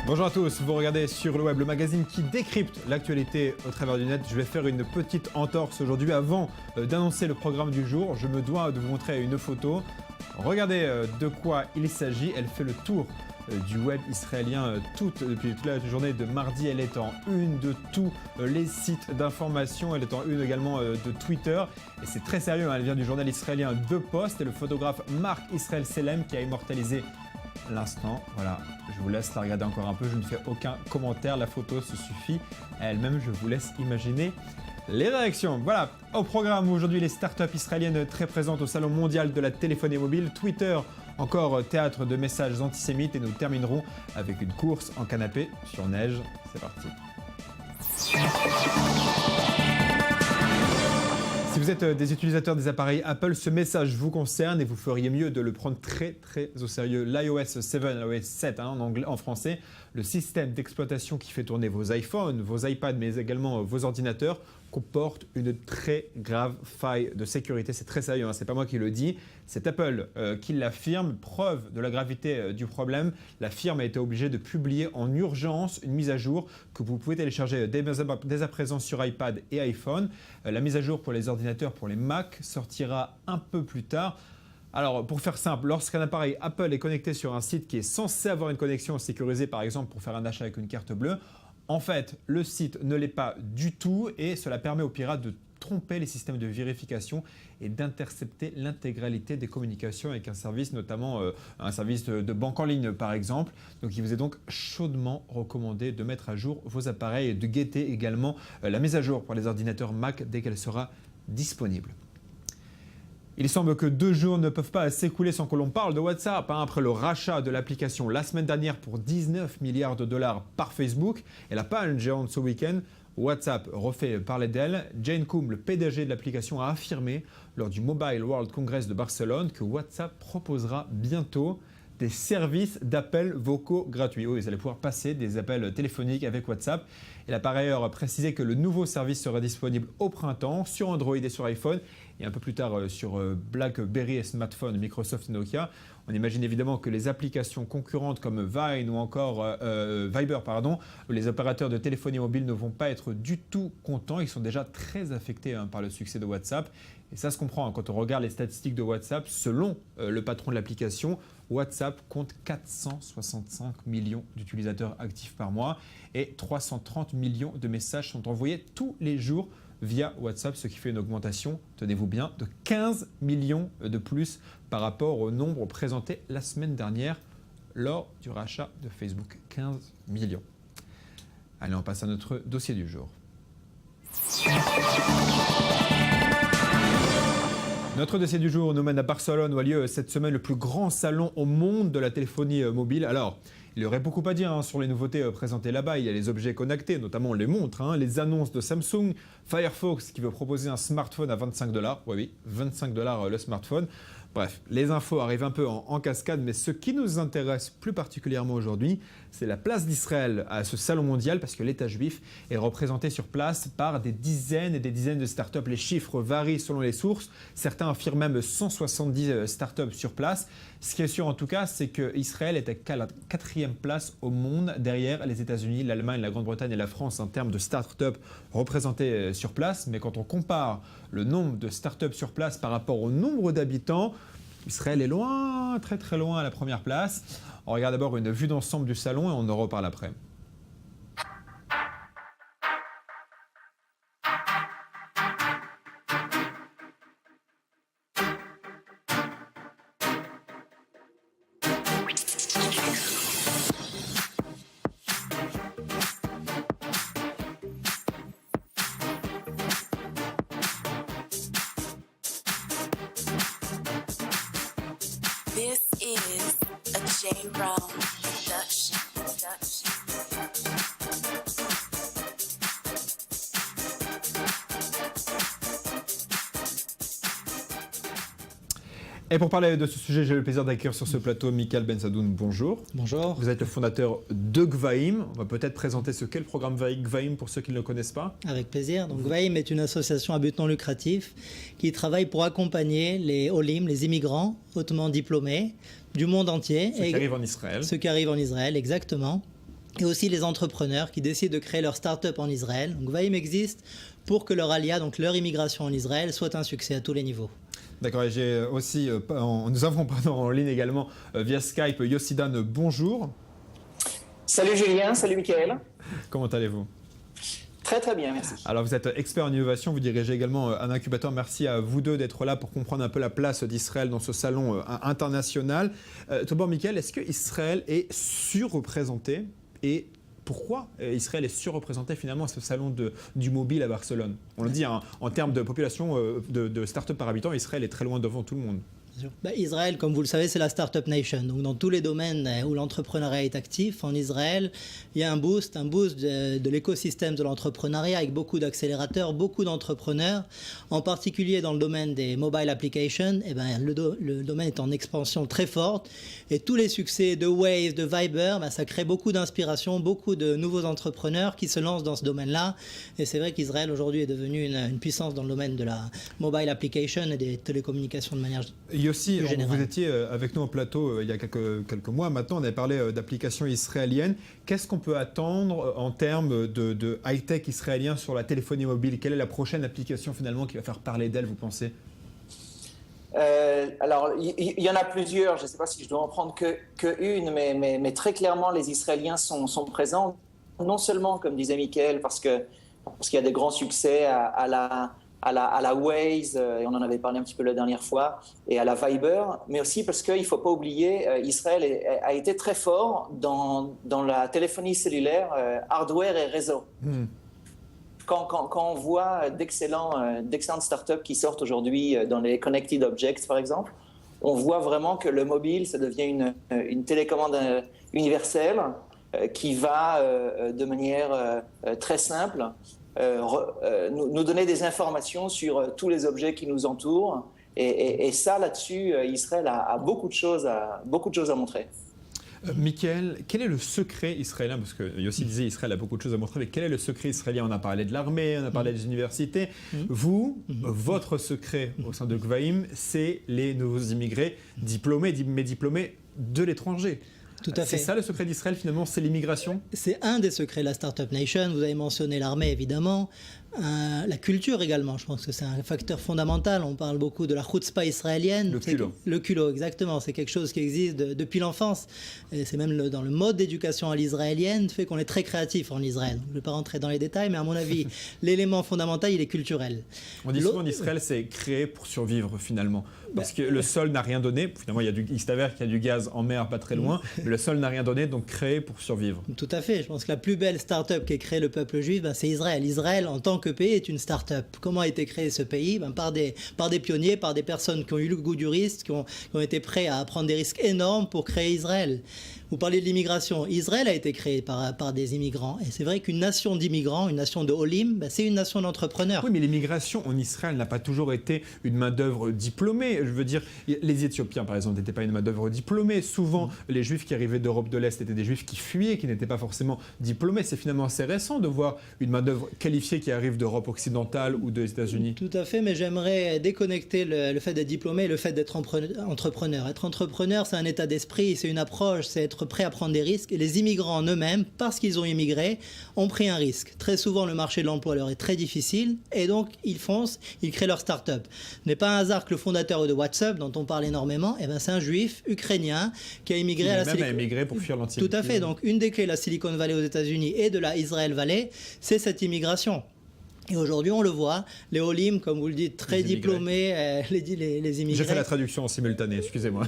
Bonjour à tous, vous regardez sur le web le magazine qui décrypte l'actualité au travers du net. Je vais faire une petite entorse aujourd'hui avant d'annoncer le programme du jour. Je me dois de vous montrer une photo. Regardez de quoi il s'agit. Elle fait le tour du web israélien depuis toute la journée de mardi. Elle est en une de tous les sites d'information. Elle est en une également de Twitter. Et c'est très sérieux, hein. Elle vient du journal israélien The Post et le photographe Marc Israël Selem qui a immortalisé l'instant. Voilà, je vous laisse la regarder encore un peu. Je ne fais aucun commentaire. La photo se suffit à elle-même. Je vous laisse imaginer les réactions. Voilà, au programme aujourd'hui, les startups israéliennes très présentes au Salon mondial de la téléphonie mobile. Twitter, encore théâtre de messages antisémites. Et nous terminerons avec une course en canapé sur neige. C'est parti. Si vous êtes des utilisateurs des appareils Apple, ce message vous concerne et vous feriez mieux de le prendre très au sérieux. L'iOS 7, l'iOS 7 en français, le système d'exploitation qui fait tourner vos iPhones, vos iPads, mais également vos ordinateurs, comporte une très grave faille de sécurité. C'est très sérieux, hein, c'est pas moi qui le dis, c'est Apple qui l'affirme. Preuve de la gravité du problème, la firme a été obligée de publier en urgence une mise à jour que vous pouvez télécharger dès à présent sur iPad et iPhone. La mise à jour pour les ordinateurs, pour les Mac, sortira un peu plus tard. Alors, pour faire simple, lorsqu'un appareil Apple est connecté sur un site qui est censé avoir une connexion sécurisée, par exemple pour faire un achat avec une carte bleue, en fait, le site ne l'est pas du tout et cela permet aux pirates de tromper les systèmes de vérification et d'intercepter l'intégralité des communications avec un service, notamment un service de banque en ligne par exemple. Donc il vous est donc chaudement recommandé de mettre à jour vos appareils et de guetter également la mise à jour pour les ordinateurs Mac dès qu'elle sera disponible. Il semble que 2 jours ne peuvent pas s'écouler sans que l'on parle de WhatsApp. Après le rachat de l'application la semaine dernière pour 19 milliards de dollars par Facebook et la panne géante ce week-end, WhatsApp refait parler d'elle. Jane Koum, le PDG de l'application, a affirmé lors du Mobile World Congress de Barcelone que WhatsApp proposera bientôt des services d'appels vocaux gratuits. Oui, vous allez pouvoir passer des appels téléphoniques avec WhatsApp. Il a par ailleurs précisé que le nouveau service sera disponible au printemps sur Android et sur iPhone et un peu plus tard sur BlackBerry et smartphone Microsoft et Nokia. On imagine évidemment que les applications concurrentes comme Vine ou encore Viber, les opérateurs de téléphonie mobile ne vont pas être du tout contents. Ils sont déjà très affectés par le succès de WhatsApp. Et ça se comprend quand on regarde les statistiques de WhatsApp. Selon le patron de l'application, WhatsApp compte 465 millions d'utilisateurs actifs par mois et 330 millions de messages sont envoyés tous les jours via WhatsApp, ce qui fait une augmentation, tenez-vous bien, de 15 millions de plus par rapport au nombre présenté la semaine dernière lors du rachat de Facebook. 15 millions. Allez, on passe à notre dossier du jour. Notre dossier du jour nous mène à Barcelone où a lieu cette semaine le plus grand salon au monde de la téléphonie mobile. Alors, il y aurait beaucoup à dire sur les nouveautés présentées là-bas. Il y a les objets connectés, notamment les montres, les annonces de Samsung, Firefox qui veut proposer un smartphone à 25 $. Oui, 25 $ le smartphone. Bref, les infos arrivent un peu en cascade, mais ce qui nous intéresse plus particulièrement aujourd'hui, c'est la place d'Israël à ce salon mondial parce que l'État juif est représenté sur place par des dizaines et des dizaines de startups. Les chiffres varient selon les sources. Certains affirment même 170 startups sur place. Ce qui est sûr en tout cas, c'est qu'Israël est à la 4e place au monde derrière les États-Unis, l'Allemagne, la Grande-Bretagne et la France en termes de startups représentées sur place. Mais quand on compare le nombre de startups sur place par rapport au nombre d'habitants, Israël est loin, très loin à la première place. On regarde d'abord une vue d'ensemble du salon et on en reparle après. This is a J. Brown production. Et pour parler de ce sujet, j'ai le plaisir d'accueillir sur ce plateau Michael Bensadoun. Bonjour. Bonjour. Vous êtes le fondateur de Gvaim. On va peut-être présenter ce qu'est le programme Gvaim pour ceux qui ne le connaissent pas. Avec plaisir. Donc Gvaim est une association à but non lucratif qui travaille pour accompagner les Olim, les immigrants hautement diplômés du monde entier. Ceux qui arrivent en Israël. Ceux qui arrivent en Israël, exactement. Et aussi les entrepreneurs qui décident de créer leur start-up en Israël. Donc Gvaim existe pour que leur alia, donc leur immigration en Israël, soit un succès à tous les niveaux. D'accord, et j'ai aussi, nous avons en ligne également via Skype Yossi Dan, bonjour. Salut Julien, salut Michael. Comment allez-vous? Très très bien, merci. Alors vous êtes expert en innovation, vous dirigez également un incubateur. Merci à vous deux d'être là pour comprendre un peu la place d'Israël dans ce salon international. Tout d'abord Michael, est-ce que Israël est surreprésenté et pourquoi Israël est surreprésenté finalement à ce salon du mobile à Barcelone? On le dit, hein, en termes de population de start-up par habitant, Israël est très loin devant tout le monde. Israël, comme vous le savez, c'est la Startup Nation. Donc, dans tous les domaines où l'entrepreneuriat est actif, en Israël, il y a un boost de l'écosystème de l'entrepreneuriat avec beaucoup d'accélérateurs, beaucoup d'entrepreneurs. En particulier dans le domaine des mobile applications, le domaine est en expansion très forte. Et tous les succès de Waze, de Viber, ça crée beaucoup d'inspiration, beaucoup de nouveaux entrepreneurs qui se lancent dans ce domaine-là. Et c'est vrai qu'Israël aujourd'hui est devenu une puissance dans le domaine de la mobile application et des télécommunications de manière Yossi, vous étiez avec nous au plateau il y a quelques mois maintenant, on avait parlé d'applications israéliennes. Qu'est-ce qu'on peut attendre en termes de high-tech israélien sur la téléphonie mobile? Quelle est la prochaine application finalement qui va faire parler d'elle, vous pensez? Alors, il y en a plusieurs, je ne sais pas si je dois en prendre que une, mais très clairement, les Israéliens sont présents, non seulement, comme disait Michael, parce qu'il y a des grands succès à la Waze, et on en avait parlé un petit peu la dernière fois, et à la Viber, mais aussi parce qu'il ne faut pas oublier, Israël a été très fort dans la téléphonie cellulaire, hardware et réseau. Quand on voit d'excellentes startups qui sortent aujourd'hui dans les Connected Objects, par exemple, on voit vraiment que le mobile, ça devient une télécommande universelle qui va de manière très simple nous donner des informations sur tous les objets qui nous entourent. Et ça, là-dessus, Israël a beaucoup de choses à montrer. Michael, quel est le secret israélien? Parce que Yossi disait Israël a beaucoup de choses à montrer, mais quel est le secret israélien? On a parlé de l'armée, on a parlé des universités. Vous, votre secret au sein de Gvaim, c'est les nouveaux immigrés diplômés, mais diplômés de l'étranger. Tout à fait. C'est ça le secret d'Israël finalement, c'est l'immigration? C'est un des secrets de la Startup Nation. Vous avez mentionné l'armée évidemment, la culture également. Je pense que c'est un facteur fondamental. On parle beaucoup de la chutzpah israélienne. Le culot. Le culot, exactement. C'est quelque chose qui existe depuis l'enfance. Et c'est même dans le mode d'éducation à l'israélienne fait qu'on est très créatif en Israël. Je ne vais pas rentrer dans les détails, mais à mon avis, l'élément fondamental, il est culturel. On dit souvent qu'Israël, c'est créé pour survivre finalement. Parce que le sol n'a rien donné. Finalement, il s'avère qu'il y a du gaz en mer pas très loin. Mais le sol n'a rien donné, donc créé pour survivre. Tout à fait. Je pense que la plus belle start-up qu'ait créé le peuple juif, c'est Israël. Israël, en tant que pays, est une start-up. Comment a été créé ce pays? Par des pionniers, par des personnes qui ont eu le goût du risque, qui ont été prêts à prendre des risques énormes pour créer Israël. Vous parlez de l'immigration. Israël a été créé par des immigrants. Et c'est vrai qu'une nation d'immigrants, une nation de Olim, c'est une nation d'entrepreneurs. Oui, mais l'immigration en Israël n'a pas toujours été une main-d'œuvre diplômée. Je veux dire, les Éthiopiens, par exemple, n'étaient pas une main-d'œuvre diplômée. Souvent, les Juifs qui arrivaient d'Europe de l'Est étaient des Juifs qui fuyaient, qui n'étaient pas forcément diplômés. C'est finalement assez récent de voir une main-d'œuvre qualifiée qui arrive d'Europe occidentale ou des États-Unis. Tout à fait, mais j'aimerais déconnecter le fait d'être diplômé et le fait d'être entrepreneur. Être entrepreneur, c'est un état d'esprit, c'est une approche, c'est être prêt à prendre des risques. Et les immigrants en eux-mêmes, parce qu'ils ont immigré, ont pris un risque. Très souvent, le marché de l'emploi leur est très difficile et donc ils foncent, ils créent leur start-up. Ce n'est pas un hasard que le fondateur de WhatsApp, dont on parle énormément, c'est un juif ukrainien qui a immigré à la Silicon Valley. Immigré pour fuir l'antisémitisme. Tout à fait. Donc une des clés de la Silicon Valley aux États-Unis et de la Israel Valley, c'est cette immigration. Et aujourd'hui, on le voit, les Olim, comme vous le dites, très diplômés, les immigrés. J'ai fait la traduction en simultané, excusez-moi.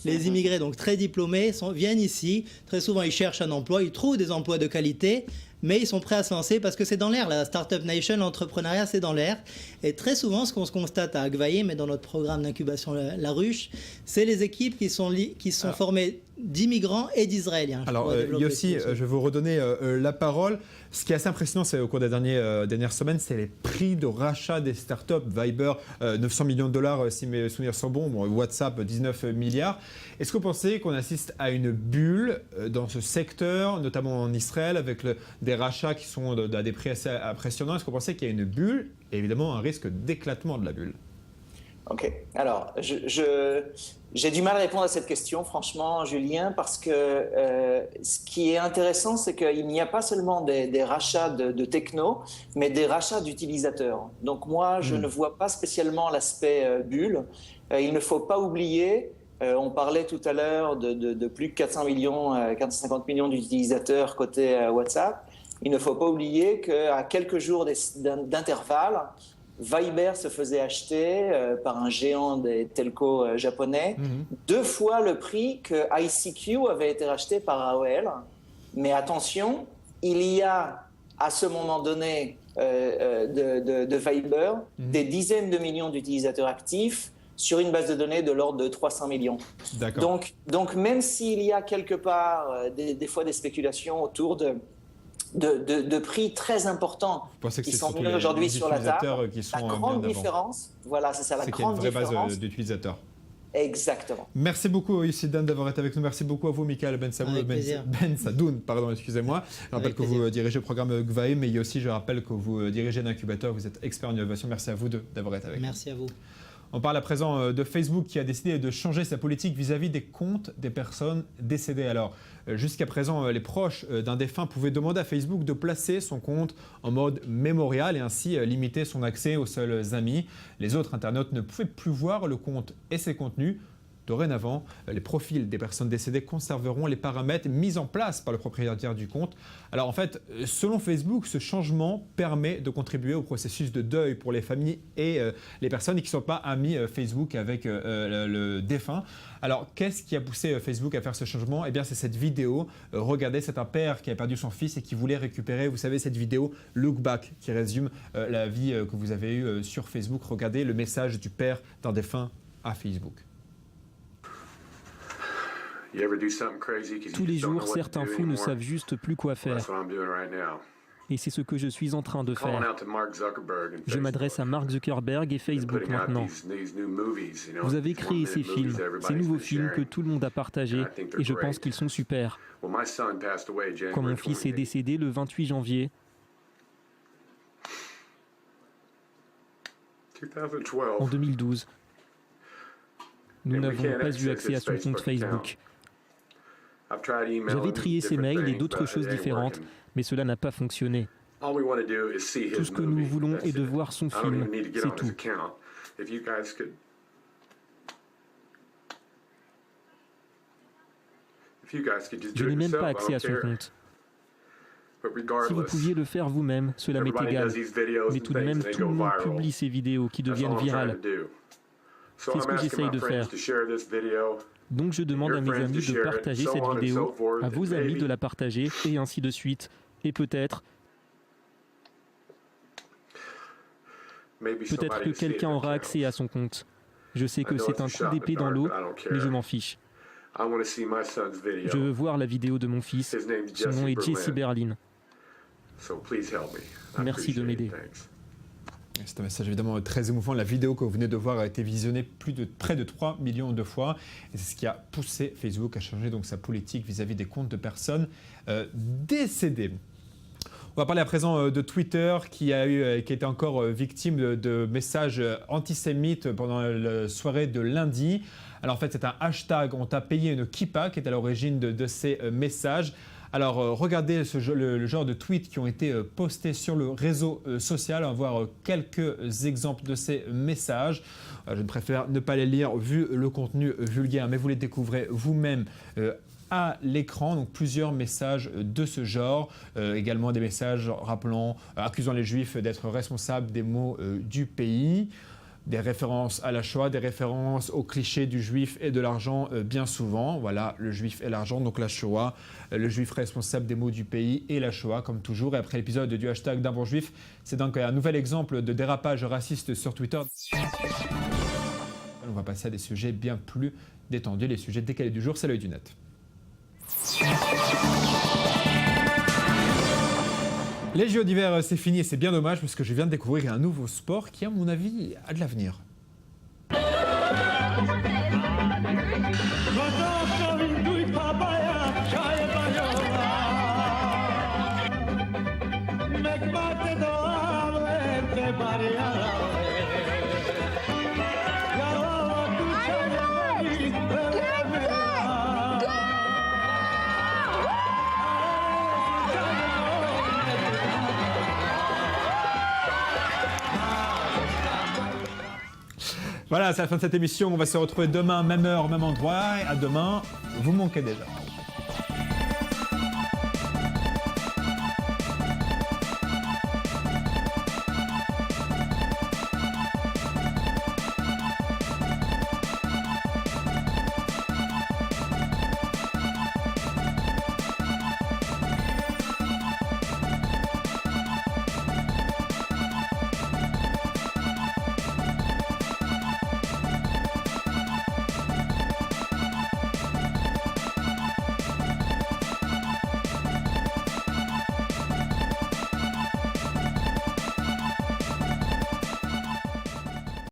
Les immigrés, donc très diplômés, viennent ici. Très souvent, ils cherchent un emploi, ils trouvent des emplois de qualité, mais ils sont prêts à se lancer parce que c'est dans l'air. La Startup Nation, l'entrepreneuriat, c'est dans l'air. Et très souvent, ce qu'on se constate à Agvaé, mais dans notre programme d'incubation La Ruche, c'est les équipes qui sont formées d'immigrants et d'Israéliens. Alors, Yossi, je vais vous redonner la parole. Ce qui est assez impressionnant, c'est au cours des dernières semaines, c'est les prix de rachat des startups. Viber, 900 millions de dollars, si mes souvenirs sont bons. WhatsApp, 19 milliards. Est-ce que vous pensez qu'on assiste à une bulle dans ce secteur, notamment en Israël, avec des rachats qui sont à des prix assez impressionnants? Est-ce que vous pensez qu'il y a une bulle et évidemment un risque d'éclatement de la bulle? Ok, alors j'ai du mal à répondre à cette question, franchement, Julien, parce que ce qui est intéressant, c'est qu'il n'y a pas seulement des rachats de techno, mais des rachats d'utilisateurs. Donc moi, je ne vois pas spécialement l'aspect bulle. Il ne faut pas oublier, on parlait tout à l'heure de plus de 450 millions d'utilisateurs côté WhatsApp. Il ne faut pas oublier qu'à quelques jours d'intervalle, Viber se faisait acheter par un géant des telcos japonais, 2 fois le prix que ICQ avait été racheté par AOL. Mais attention, il y a à ce moment donné de Viber des dizaines de millions d'utilisateurs actifs sur une base de données de l'ordre de 300 millions. Donc même s'il y a quelque part des fois des spéculations autour de prix très importants qui sont mis aujourd'hui sur la table. La grande différence, voilà, c'est ça, la grande différence. C'est qu'il y a une vraie base d'utilisateurs. Exactement. Merci beaucoup, Yossi Dan, d'avoir été avec nous. Merci beaucoup à vous, Michael Ben Sadoun. Excusez-moi. Je rappelle que vous dirigez le programme Gvaé, mais il y a aussi, je rappelle que vous dirigez un incubateur. Vous êtes expert en innovation. Merci à vous d'avoir été avec nous. Merci à vous. On parle à présent de Facebook qui a décidé de changer sa politique vis-à-vis des comptes des personnes décédées. Alors, jusqu'à présent, les proches d'un défunt pouvaient demander à Facebook de placer son compte en mode mémorial et ainsi limiter son accès aux seuls amis. Les autres internautes ne pouvaient plus voir le compte et ses contenus. Dorénavant, les profils des personnes décédées conserveront les paramètres mis en place par le propriétaire du compte. Alors en fait, selon Facebook, ce changement permet de contribuer au processus de deuil pour les familles et les personnes qui ne sont pas amis Facebook avec le défunt. Alors qu'est-ce qui a poussé Facebook à faire ce changement? Eh bien c'est cette vidéo. Regardez, c'est un père qui a perdu son fils et qui voulait récupérer, vous savez, cette vidéo Look Back qui résume la vie que vous avez eue sur Facebook. Regardez le message du père d'un défunt à Facebook. Tous les jours, certains fous ne savent juste plus quoi faire. Et c'est ce que je suis en train de faire. Je m'adresse à Mark Zuckerberg et Facebook maintenant. Vous avez créé ces films, ces nouveaux films que tout le monde a partagés, et je pense qu'ils sont super. Quand mon fils est décédé le 28 janvier, en 2012, nous n'avons pas eu accès à son compte Facebook. J'avais trié ses mails et d'autres choses différentes, mais cela n'a pas fonctionné. Tout ce que nous voulons est de voir son film, c'est tout. Je n'ai même pas accès à son compte. Si vous pouviez le faire vous-même, cela m'est égal. Mais tout de même, tout le monde publie ces vidéos qui deviennent virales. C'est ce que j'essaye de faire. Donc je demande à mes amis de partager cette vidéo, à vos amis de la partager, et ainsi de suite. Et peut-être que quelqu'un aura accès à son compte. Je sais que c'est un coup d'épée dans l'eau, mais je m'en fiche. Je veux voir la vidéo de mon fils. Son nom est Jesse Berlin. Merci de m'aider. C'est un message évidemment très émouvant. La vidéo que vous venez de voir a été visionnée près de 3 millions de fois. Et c'est ce qui a poussé Facebook à changer donc sa politique vis-à-vis des comptes de personnes décédées. On va parler à présent de Twitter qui a été encore victime de messages antisémites pendant la soirée de lundi. Alors en fait, c'est un hashtag, on t'a payé une kippa qui est à l'origine de ces messages. Alors regardez le genre de tweets qui ont été postés sur le réseau social. On va voir quelques exemples de ces messages. Je préfère ne pas les lire vu le contenu vulgaire, mais vous les découvrez vous-même à l'écran. Donc plusieurs messages de ce genre. Également des messages accusant les Juifs d'être responsables des maux du pays. Des références à la Shoah, des références aux clichés du juif et de l'argent bien souvent. Voilà, le juif et l'argent, donc la Shoah, le juif responsable des maux du pays et la Shoah, comme toujours. Et après l'épisode du hashtag d'un bon juif, c'est donc un nouvel exemple de dérapage raciste sur Twitter. On va passer à des sujets bien plus détendus, les sujets décalés du jour, c'est l'œil du net. Les JO d'hiver, c'est fini et c'est bien dommage parce que je viens de découvrir un nouveau sport qui, à mon avis, a de l'avenir. Voilà, c'est la fin de cette émission. On va se retrouver demain, même heure, même endroit. Et à demain, vous manquez déjà.